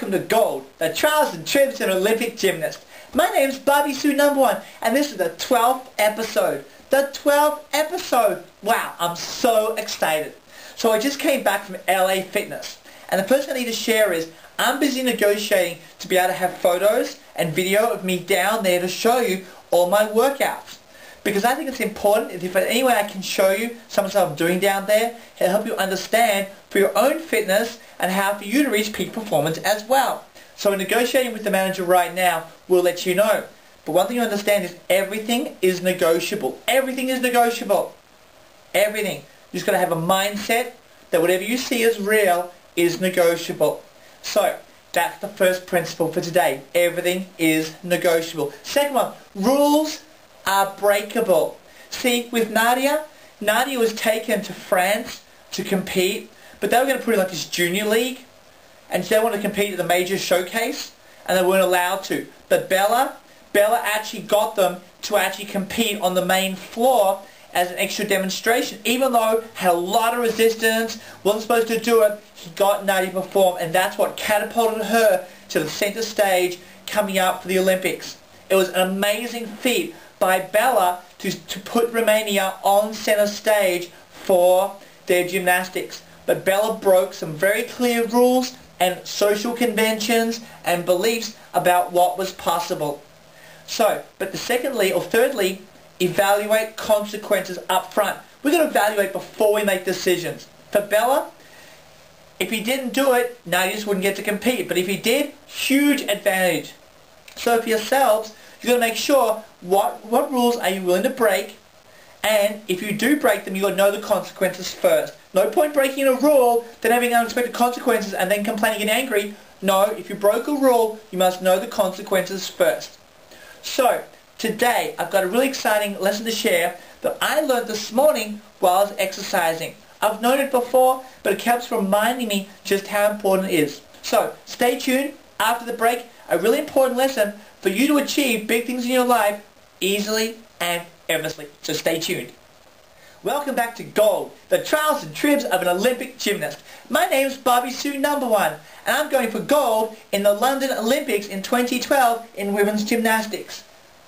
Welcome to Gold, the trials and tribs of an Olympic gymnast. My name's Bobbie-Sue #1, and this is the 12th episode. The 12th episode! Wow, I'm so excited. So I just came back from LA Fitness, and the first thing I need to share is I'm busy negotiating to be able to have photos and video of me down there to show you all my workouts. Because I think it's important, if in any way I can show you some of the stuff I'm doing down there, it'll help you understand for your own fitness and how for you to reach peak performance as well. So in negotiating with the manager right now, we'll let you know. But one thing you understand is everything is negotiable. Everything is negotiable. Everything. You just got to have a mindset that whatever you see as real is negotiable. So that's the first principle for today. Everything is negotiable. Second one, rules are breakable. See, with Nadia was taken to France to compete, but they were going to put in like this junior league, and they wanted to compete at the major showcase, and they weren't allowed to. But Bella actually got them to actually compete on the main floor as an extra demonstration. Even though had a lot of resistance, wasn't supposed to do it, he got Nadia to perform, and that's what catapulted her to the center stage coming up for the Olympics. It was an amazing feat by Bella to put Romania on center stage for their gymnastics. But Bella broke some very clear rules and social conventions and beliefs about what was possible. So, but thirdly, evaluate consequences up front. We're going to evaluate before we make decisions. For Bella, if he didn't do it, Nadia just wouldn't get to compete. But if he did, huge advantage. So for yourselves, you've got to make sure what rules are you willing to break, and if you do break them, you've got to know the consequences first. No point breaking a rule, then having unexpected consequences and then complaining and angry. No, if you broke a rule, you must know the consequences first. So, today I've got a really exciting lesson to share that I learned this morning while I was exercising. I've known it before, but it keeps reminding me just how important it is. So, stay tuned. After the break, a really important lesson for you to achieve big things in your life easily and effortlessly. So stay tuned. Welcome back to Gold, the trials and tribs of an Olympic gymnast. My name's Bobbie-Sue #1, and I'm going for gold in the London Olympics in 2012 in women's gymnastics.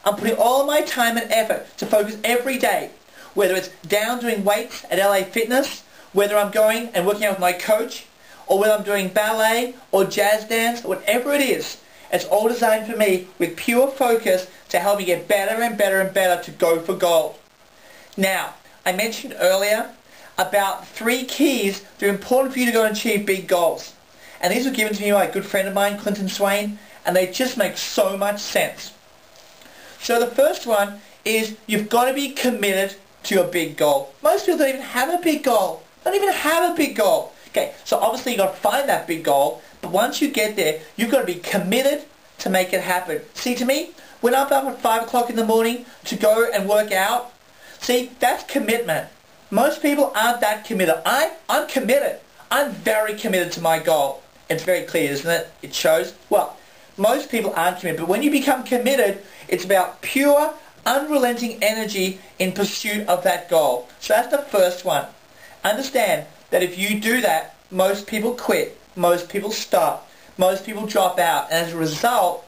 I'm putting all my time and effort to focus every day, whether it's down doing weights at LA Fitness, whether I'm going and working out with my coach, or whether I'm doing ballet or jazz dance, or whatever it is. It's all designed for me with pure focus to help me get better and better and better to go for gold. Now, I mentioned earlier about 3 keys that are important for you to go and achieve big goals. And these were given to me by a good friend of mine, Clinton Swain, and they just make so much sense. So the first one is you've got to be committed to your big goal. Most people don't even have a big goal. Don't even have a big goal. Okay, so obviously you've got to find that big goal, but once you get there, you've got to be committed to make it happen. See, to me, when I'm up at 5 o'clock in the morning to go and work out, see, that's commitment. Most people aren't that committed. I'm committed. I'm very committed to my goal. It's very clear, isn't it? It shows. Well, most people aren't committed, but when you become committed, it's about pure, unrelenting energy in pursuit of that goal. So that's the first one. Understand that if you do that, most people quit. Most people stop. Most people drop out. And as a result,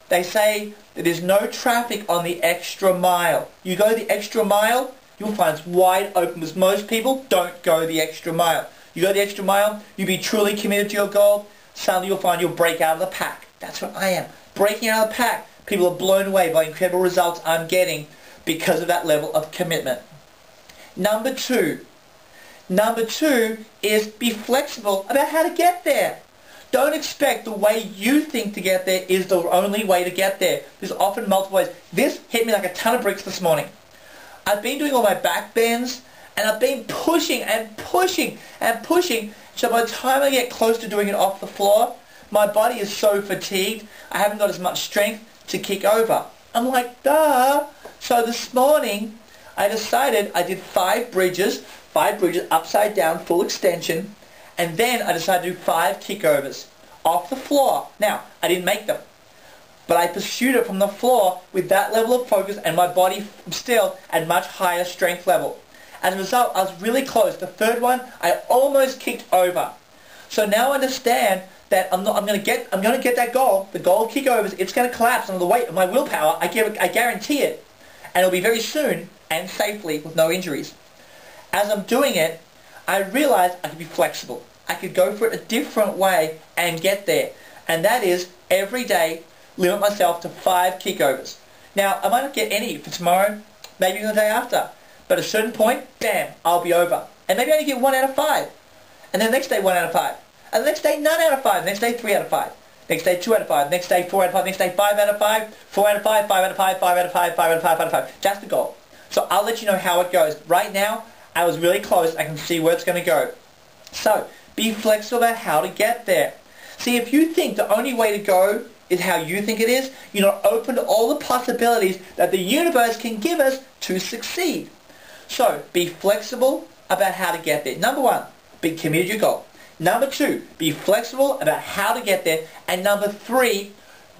they say that there's no traffic on the extra mile. You go the extra mile, you'll find it's wide open because most people don't go the extra mile. You go the extra mile, you be truly committed to your goal, suddenly you'll find you'll break out of the pack. That's what I am. Breaking out of the pack. People are blown away by incredible results I'm getting because of that level of commitment. Number two is be flexible about how to get there. Don't expect the way you think to get there is the only way to get there. There's often multiple ways. This hit me like a ton of bricks this morning. I've been doing all my back bends, and I've been pushing and pushing and pushing, so by the time I get close to doing it off the floor, my body is so fatigued, I haven't got as much strength to kick over. I'm like, duh. So this morning, I decided I did 5 bridges upside down, full extension, and then I decided to do 5 kickovers off the floor. Now, I didn't make them, but I pursued it from the floor with that level of focus and my body still at much higher strength level. As a result, I was really close. The third one, I almost kicked over. So now I understand that I'm going to get that goal, the goal of kickovers. It's going to collapse under the weight of my willpower. I guarantee it, and it'll be very soon and safely with no injuries. As I'm doing it, I realized I could be flexible. I could go for it a different way and get there, and that is every day limit myself to 5 kickovers. Now, I might not get any for tomorrow, maybe even the day after, but at a certain point, bam, I'll be over. And maybe I only get 1 out of 5. And then the next day 1 out of 5. And the next day none out of 5. The next day 3 out of 5. Next day 2 out of 5. Next day 4 out of 5. Next day 5 out of 5. 4 out of 5. 5 out of 5. 5 out of 5. 5 out of 5. 5 out of 5. That's the goal. So I'll let you know how it goes. Right now, I was really close. I can see where it's going to go. So, be flexible about how to get there. See, if you think the only way to go is how you think it is, you're not open to all the possibilities that the universe can give us to succeed. So, be flexible about how to get there. Number 1, be committed to your goal. Number 2, be flexible about how to get there. And number 3,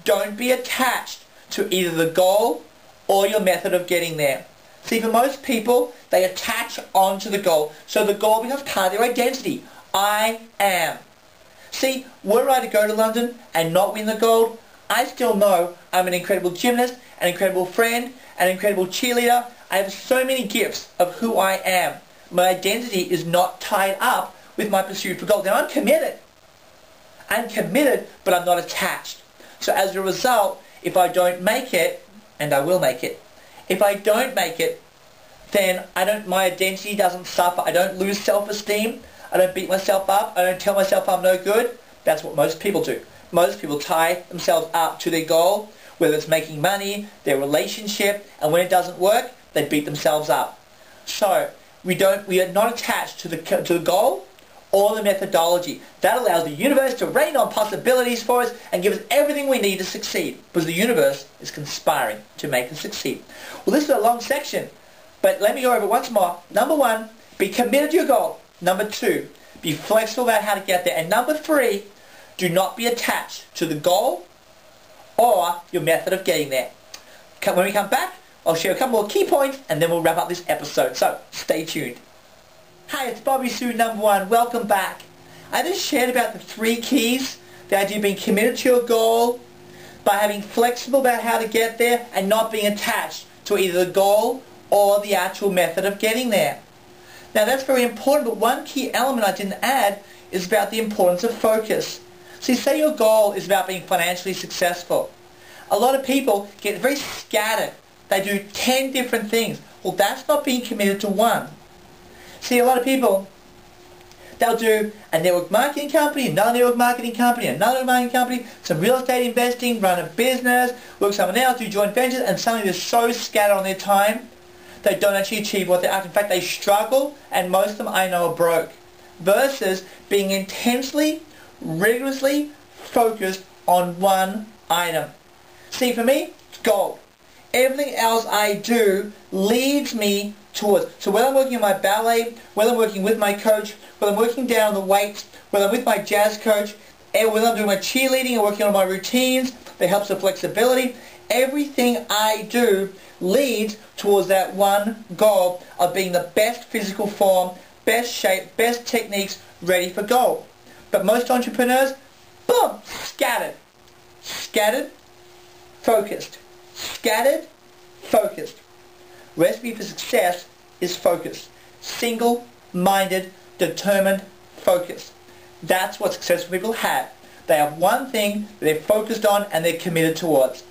don't be attached to either the goal or your method of getting there. See, for most people, they attach onto the goal, so the goal becomes part of their identity. I am. See, were I to go to London and not win the gold, I still know I'm an incredible gymnast, an incredible friend, an incredible cheerleader. I have so many gifts of who I am. My identity is not tied up with my pursuit for gold. Now, I'm committed. I'm committed, but I'm not attached. So as a result, if I don't make it, and I will make it, if I don't make it, then my identity doesn't suffer. I don't lose self-esteem. I don't beat myself up. I don't tell myself I'm no good. That's what most people do. Most people tie themselves up to their goal, whether it's making money, their relationship, and when it doesn't work, they beat themselves up. So we are not attached to the goal or the methodology. That allows the universe to rain on possibilities for us and give us everything we need to succeed, because the universe is conspiring to make us succeed. Well, this is a long section, but let me go over it once more. Number 1, be committed to your goal. Number 2, be flexible about how to get there. And number 3, do not be attached to the goal or your method of getting there. When we come back, I'll share a couple more key points and then we'll wrap up this episode. So, stay tuned. Hi, it's Bobbie-Sue number 1. Welcome back. I just shared about the 3 keys, the idea of being committed to your goal, by having flexible about how to get there and not being attached to either the goal or the actual method of getting there. Now that's very important, but one key element I didn't add is about the importance of focus. See, say your goal is about being financially successful. A lot of people get very scattered. They do 10 different things. Well, that's not being committed to one. See, a lot of people, they'll do a network marketing company, another network marketing company, another marketing company, some real estate investing, run a business, work with someone else, do joint ventures, and suddenly they're so scattered on their time, they don't actually achieve what they're after. In fact, they struggle, and most of them I know are broke. Versus being intensely, rigorously focused on one item. See, for me, it's gold. Everything else I do leads me towards. So whether I'm working on my ballet, whether I'm working with my coach, whether I'm working down the weights, whether I'm with my jazz coach, and whether I'm doing my cheerleading and working on my routines that helps with flexibility, everything I do leads towards that one goal of being the best physical form, best shape, best techniques, ready for goal. But most entrepreneurs, boom, scattered. Scattered, focused. Scattered, focused. Recipe for success is focus. Single-minded, determined focus. That's what successful people have. They have one thing that they're focused on and they're committed towards.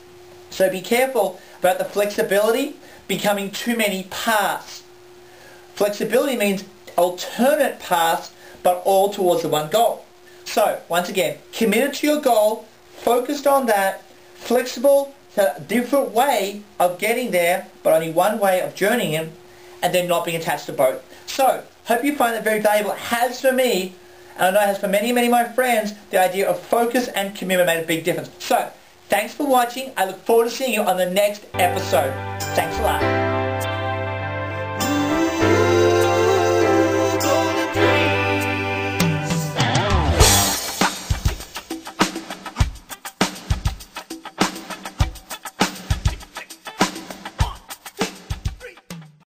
So be careful about the flexibility becoming too many paths. Flexibility means alternate paths, but all towards the one goal. So, once again, committed to your goal, focused on that, flexible to a different way of getting there, but only one way of journeying in, and then not being attached to both. So, hope you find that very valuable. It has for me, and I know it has for many, many of my friends, the idea of focus and commitment made a big difference. So, thanks for watching. I look forward to seeing you on the next episode. Thanks a lot.